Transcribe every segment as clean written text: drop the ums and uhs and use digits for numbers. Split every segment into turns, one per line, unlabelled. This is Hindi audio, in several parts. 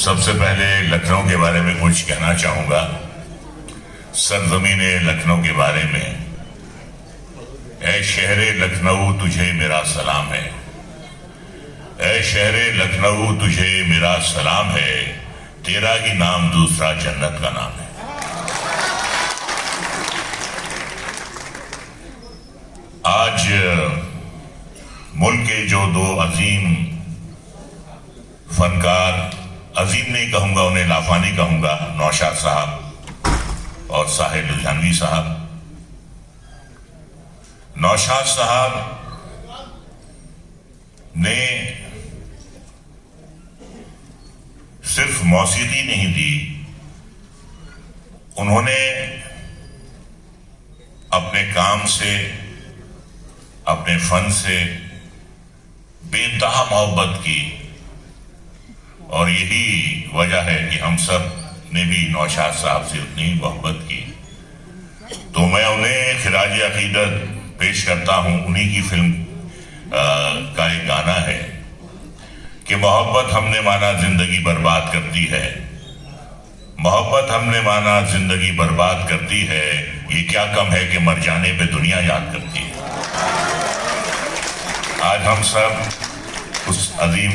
सबसे पहले लखनऊ के बारे में कुछ कहना चाहूंगा। सरजमीने लखनऊ के बारे में, ऐ शहरे लखनऊ तुझे मेरा सलाम है, ऐ शहरे लखनऊ तुझे मेरा सलाम है, तेरा ही नाम दूसरा जन्नत का नाम है। आज मुल्क के जो दो अजीम फनकार, अजीम नहीं कहूंगा उन्हें, लाफानी कहूंगा, नौशाद साहब और साहिल लुधियानवी साहब। नौशाद साहब ने सिर्फ मौसीकी नहीं दी, उन्होंने अपने काम से, अपने फन से बेइंतहा मोहब्बत की, और यही वजह है कि हम सब ने भी नौशाद साहब से उतनी ही मोहब्बत की। तो मैं उन्हें खिराज अकीदत पेश करता हूं। उन्हीं की फिल्म का एक गाना है कि मोहब्बत हमने माना जिंदगी बर्बाद करती है, मोहब्बत हमने माना जिंदगी बर्बाद करती है, ये क्या कम है कि मर जाने पे दुनिया याद करती है। आज हम सब उस अजीम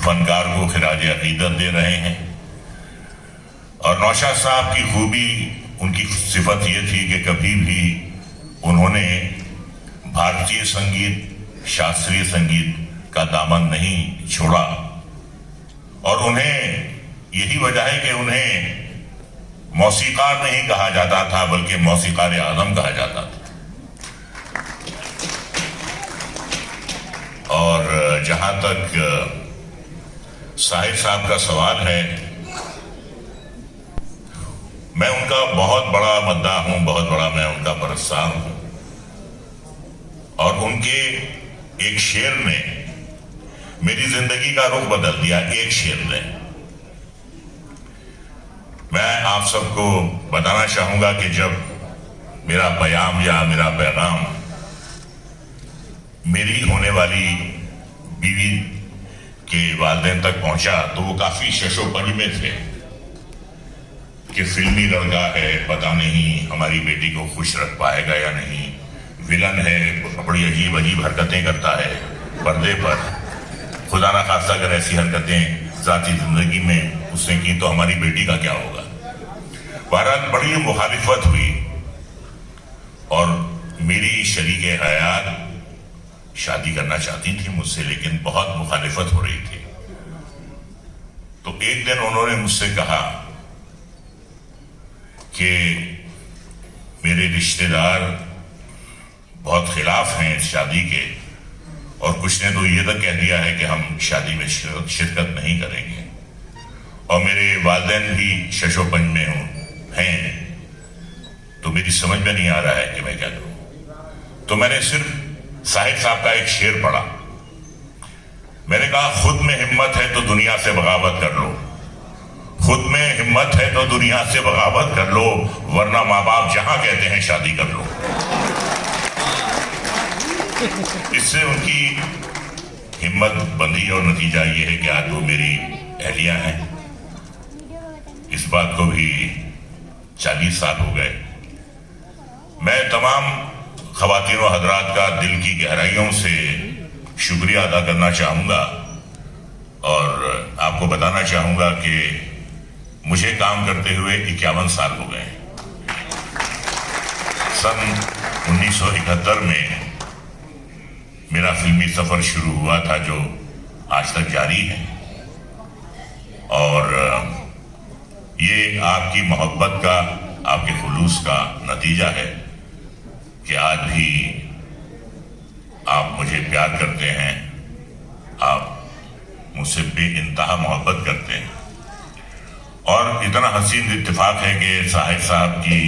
फनकार को खिराज अकीदत दे रहे हैं। और नौशाद साहब की खूबी, उनकी सिफत ये थी कि कभी भी उन्होंने भारतीय संगीत, शास्त्रीय संगीत का दामन नहीं छोड़ा, और उन्हें यही वजह है कि उन्हें मौसीकार नहीं कहा जाता था, बल्कि मौसीकार आजम कहा जाता था। और जहां तक साहिब साहब का सवाल है, मैं उनका बहुत बड़ा मद्दाह हूं, बहुत बड़ा मैं उनका परस्तार हूं। और उनके एक शेर ने मेरी जिंदगी का रुख बदल दिया। एक शेर ने, मैं आप सबको बताना चाहूंगा कि जब मेरा बयाम या मेरा पैगाम मेरी होने वाली बीवी के वालिदैन तक पहुंचा, तो वो काफी शशोपंज में थे कि फिल्मी लड़का है, पता नहीं हमारी बेटी को खुश रख पाएगा या नहीं, विलन है, बड़ी अजीब अजीब हरकतें करता है पर्दे पर, खुदा ना खास्ता अगर ऐसी हरकतें जाती जिंदगी में उसने की तो हमारी बेटी का क्या होगा। बहरहाल बड़ी मुखालिफत हुई, और मेरी शरीके हयात शादी करना चाहती थी मुझसे, लेकिन बहुत मुखालिफत हो रही थी। तो एक दिन उन्होंने मुझसे कहा कि मेरे रिश्तेदार बहुत खिलाफ हैं इस शादी के, और कुछ ने तो ये तक कह दिया है कि हम शादी में शिरकत नहीं करेंगे, और मेरे वालिदैन भी शशोपंज में हैं, तो मेरी समझ में नहीं आ रहा है कि मैं क्या करूं। तो मैंने सिर्फ साहिब साहब का एक शेर पढ़ा। मैंने कहा, खुद में हिम्मत है तो दुनिया से बगावत कर लो, खुद में हिम्मत है तो दुनिया से बगावत कर लो, वरना माँ बाप जहां कहते हैं शादी कर लो। इससे उनकी हिम्मत बंधी, और नतीजा ये है कि आज वो मेरी अहलिया हैं। इस बात को भी 40 साल हो गए। मैं तमाम ख़वातीन व हज़रात का दिल की गहराइयों से शुक्रिया अदा करना चाहूँगा, और आपको बताना चाहूँगा कि मुझे काम करते हुए 51 साल हो गए। सन 1971 में मेरा फिल्मी सफ़र शुरू हुआ था, जो आज तक जारी है, और ये आपकी मोहब्बत का, आपके खुलूस का नतीजा है कि आज भी आप मुझे प्यार करते हैं, आप मुझसे बेइंतहा मोहब्बत करते हैं। और इतना हसीन इत्तेफाक है कि साहिब साहब की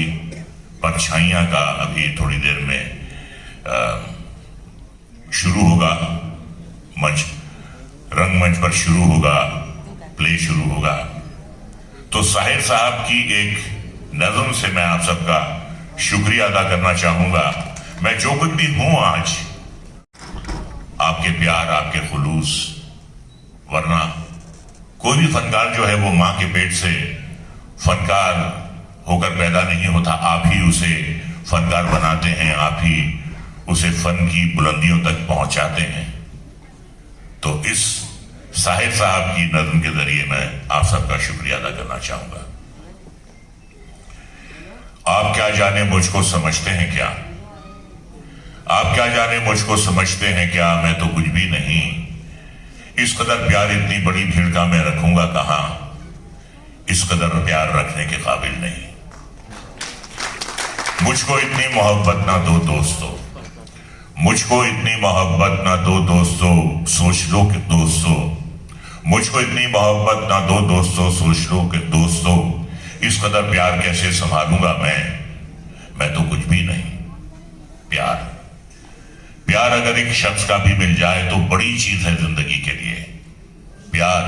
परछाइयाँ का अभी थोड़ी देर में शुरू होगा, मंच, रंगमंच पर शुरू होगा, प्ले शुरू होगा। तो साहिब साहब की एक नज़म से मैं आप सबका शुक्रिया अदा करना चाहूंगा। मैं जो कुछ भी हूं आज, आपके प्यार, आपके खुलूस, वरना कोई भी फनकार जो है वो माँ के पेट से फनकार होकर पैदा नहीं होता, आप ही उसे फनकार बनाते हैं, आप ही उसे फन की बुलंदियों तक पहुंचाते हैं। तो इस साहिर साहब की नज़्म के जरिए मैं आप सबका शुक्रिया अदा करना चाहूंगा। आप क्या जाने मुझको समझते हैं क्या, आप क्या जाने मुझको समझते हैं क्या, मैं तो कुछ भी नहीं। इस कदर प्यार इतनी बड़ी भीड़ का मैं रखूंगा कहां, इस कदर प्यार रखने के काबिल नहीं। मुझको इतनी मोहब्बत ना दो दोस्तों, मुझको इतनी मोहब्बत ना दो दोस्तों, सोच लो कि दोस्तों, मुझको इतनी मोहब्बत ना दो दोस्तों, सोच लो कि दोस्तों, इस कदर प्यार कैसे संभालूंगा मैं तो कुछ भी नहीं। प्यार प्यार अगर एक शख्स का भी मिल जाए तो बड़ी चीज है जिंदगी के लिए। प्यार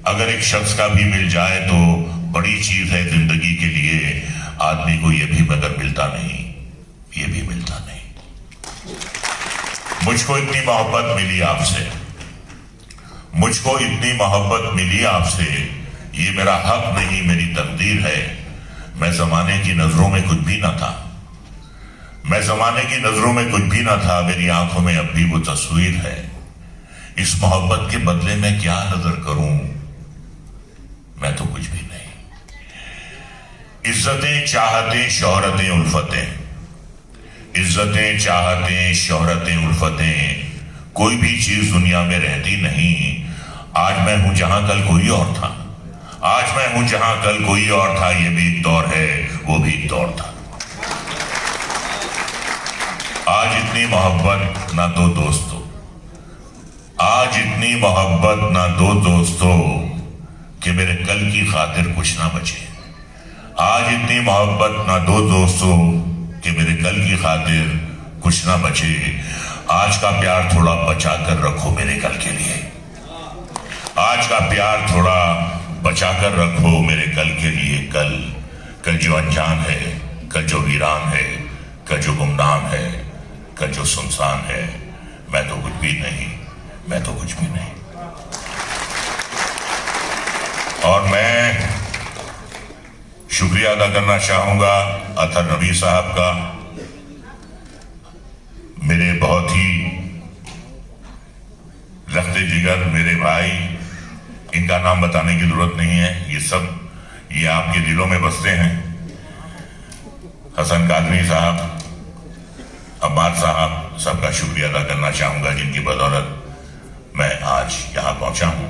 अगर एक शख्स का भी मिल जाए तो बड़ी चीज है जिंदगी के लिए। आदमी को यह भी मगर मिलता नहीं, ये भी मिलता नहीं। मुझको इतनी मोहब्बत मिली आपसे, मुझको इतनी मोहब्बत मिली आपसे, ये मेरा हक नहीं मेरी तकदीर है। मैं जमाने की नजरों में कुछ भी ना था, मैं जमाने की नजरों में कुछ भी ना था, मेरी आंखों में अब भी वो तस्वीर है। इस मोहब्बत के बदले में क्या नजर करूं, मैं तो कुछ भी नहीं। इज्जतें चाहतें शोहरतें उल्फतें, इज्जतें चाहतें शोहरतें उल्फतें, कोई भी चीज दुनिया में रहती नहीं। आज मैं हूं जहां कल कोई और था, आज मैं हूं जहां कल कोई और था। ये भी एक दौर है, वो भी एक दौर था। आज इतनी मोहब्बत ना दो दोस्तों, आज इतनी मोहब्बत ना दो दोस्तों, कि मेरे कल की खातिर कुछ ना बचे। आज इतनी मोहब्बत ना दो दोस्तों, कि मेरे कल की खातिर कुछ ना बचे। आज का प्यार थोड़ा बचा कर रखो मेरे कल के लिए, आज का प्यार थोड़ा बचा कर रखो मेरे कल के लिए। कल जो अनजान है, कल जो वीरान है, कल जो गुमनाम है, कल जो सुनसान है, मैं तो कुछ भी नहीं, मैं तो कुछ भी नहीं। और मैं शुक्रिया अदा करना चाहूंगा अतहर नबी साहब का, मेरे बहुत ही रफ्ते जिगर मेरे भाई। इनका नाम बताने की जरूरत नहीं है, ये आपके दिलों में बसते हैं। हसन कादरी साहब, अब्बास साहब, सबका शुक्रिया अदा करना चाहूंगा जिनकी बदौलत मैं आज यहां पहुंचा हूं।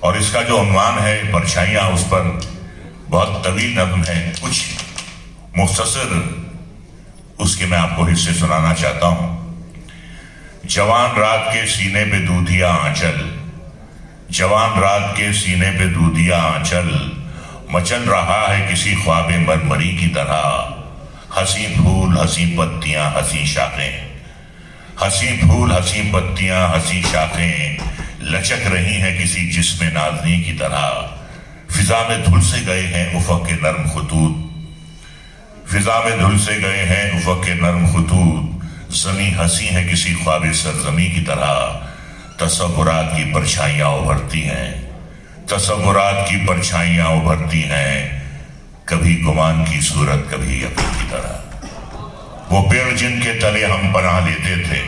और इसका जो उन्वान है परछाइयां, उस पर बहुत तवील नज़्म है, कुछ मुख्तसर उसके मैं आपको हिस्से सुनाना चाहता हूं। जवान रात के सीने पे दूधिया आंचल, जवान रात के सीने पे दूधिया आंचल, मचल रहा है किसी ख्वाबे मरमरी की तरह। हंसी फूल हंसी पत्तियां हंसी शाखें, हंसी फूल हंसी पत्तियां हंसी शाखें, लचक रही हैं किसी जिस्म नाज़नी की तरह। फिजा में धुल से गए हैं उफ़क़ के नर्म खुतूत, फिजा में धुल से गए हैं उफ़क़ के नर्म खुतूत। ज़मी हंसी है किसी ख्वाब सरज़मी की तरह। तसव्वुरात की परछाइयां उभरती हैं, तसव्वुरात की परछाइयां उभरती हैं, कभी गुमान की सूरत कभी यकीन की तरह। वो पेड़ जिनके तले हम पनाह लेते थे,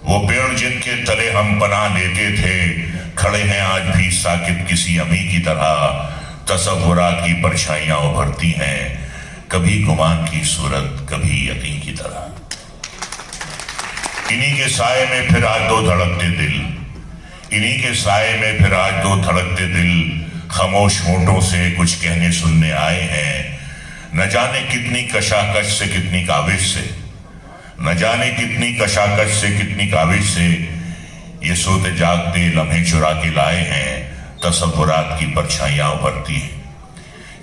वो पेड़ जिनके तले हम पनाह लेते थे, खड़े हैं आज भी साकित किसी अमी की तरह। तसव्वुरात की परछाइयां उभरती हैं, कभी गुमान की सूरत कभी यकीन की तरह। इन्हीं के साए में फिर आज दो धड़कते दिल, इन्हीं के साए में फिर आज दो धड़कते दिल, खामोश होंठों से कुछ कहने सुनने आए हैं। न जाने कितनी कशाकश से कितनी काविश से, न जाने कितनी कशाकश से कितनी काविश से, ये सोते जागते लम्हे चुरा के लाए हैं। तसव्वुरात की परछाइयां उभरती हैं।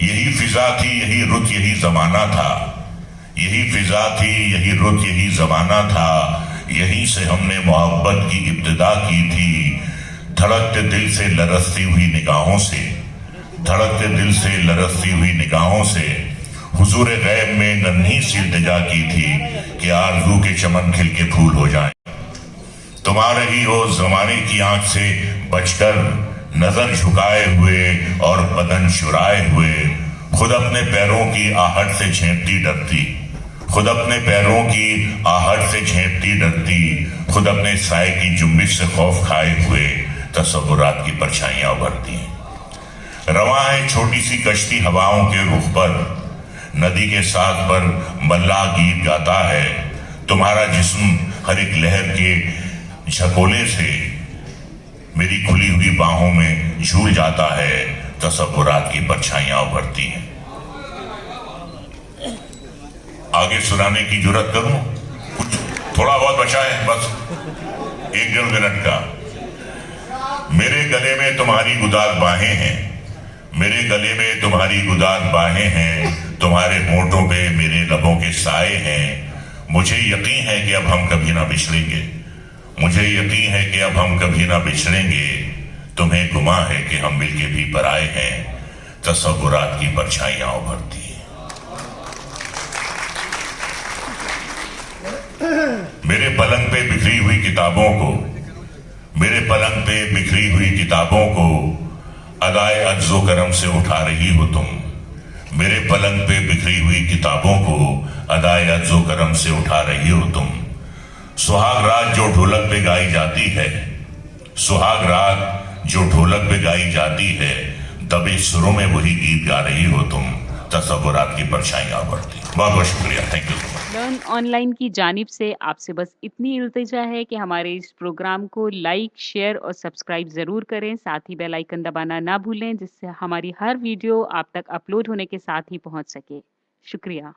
यही फिजा थी, यही रुत, यही जमाना था, यही फिजा थी, यही रुत, यही जमाना था। यहीं से हमने मोहब्बत की इब्तिदा की थी। धड़कते दिल से लरसती हुई निगाहों से, धड़कते दिल से लरसती हुई निगाहों से, हुजूर गैब में नन्ही सी इल्तिजा की थी कि आरज़ू के चमन खिल के फूल हो जाए। तुम आ रही हो जमाने की आंख से बचकर, नजर झुकाए हुए और बदन चुराए हुए, खुद अपने पैरों की आहट से झेंपती डरती, खुद अपने पैरों की आहट से झेंपती डरती, खुद अपने साए की जुम्बिश से खौफ खाए हुए तसव्वुरात की परछाइयां उभरती हैं। रवां है छोटी सी कश्ती हवाओं के रुख पर, नदी के साथ पर मल्लाह गीत गाता है, तुम्हारा जिस्म हर एक लहर के झकोले से मेरी खुली हुई बाहों में झूल जाता है, तसव्वुरात की परछाइयां उभरती हैं। आगे सुनाने की जुर्रत करूं? कुछ थोड़ा बहुत बचा है, बस 1-1.5 मिनट का। मेरे गले में तुम्हारी गुदाग बाहें हैं, मेरे गले में तुम्हारी गुदाग बाहें हैं, तुम्हारे होंठों पे मेरे लबों के साए हैं। मुझे यकीन है कि अब हम कभी ना बिछड़ेंगे, मुझे यकीन है कि अब हम कभी ना बिछड़ेंगे। तुम्हें गुमा है कि हम मिलके भी पराए हैं, तसव्वुरात की परछाइयां उभरती हैं। मेरे पलंग पे बिखरी हुई किताबों को, मेरे पलंग पे बिखरी हुई किताबों को अदाए अज्जो करम से उठा रही हो तुम, मेरे पलंग पे बिखरी हुई किताबों को अदाए अज्जो करम से उठा रही हो तुम। सुहाग रात जो ढोलक पे गाई जाती है, सुहाग रात जो ढोलक पे गाई जाती है, दबे सुरों में वही गीत गा रही हो तुम, तसव्वुरात की परछाइयां बढ़ती। बहुत बहुत शुक्रिया, थैंक यू।
लर्न ऑनलाइन की जानिब से आपसे बस इतनी इल्तिजा है कि हमारे इस प्रोग्राम को लाइक, शेयर और सब्सक्राइब ज़रूर करें। साथ ही बेल आइकन दबाना ना भूलें, जिससे हमारी हर वीडियो आप तक अपलोड होने के साथ ही पहुंच सके। शुक्रिया।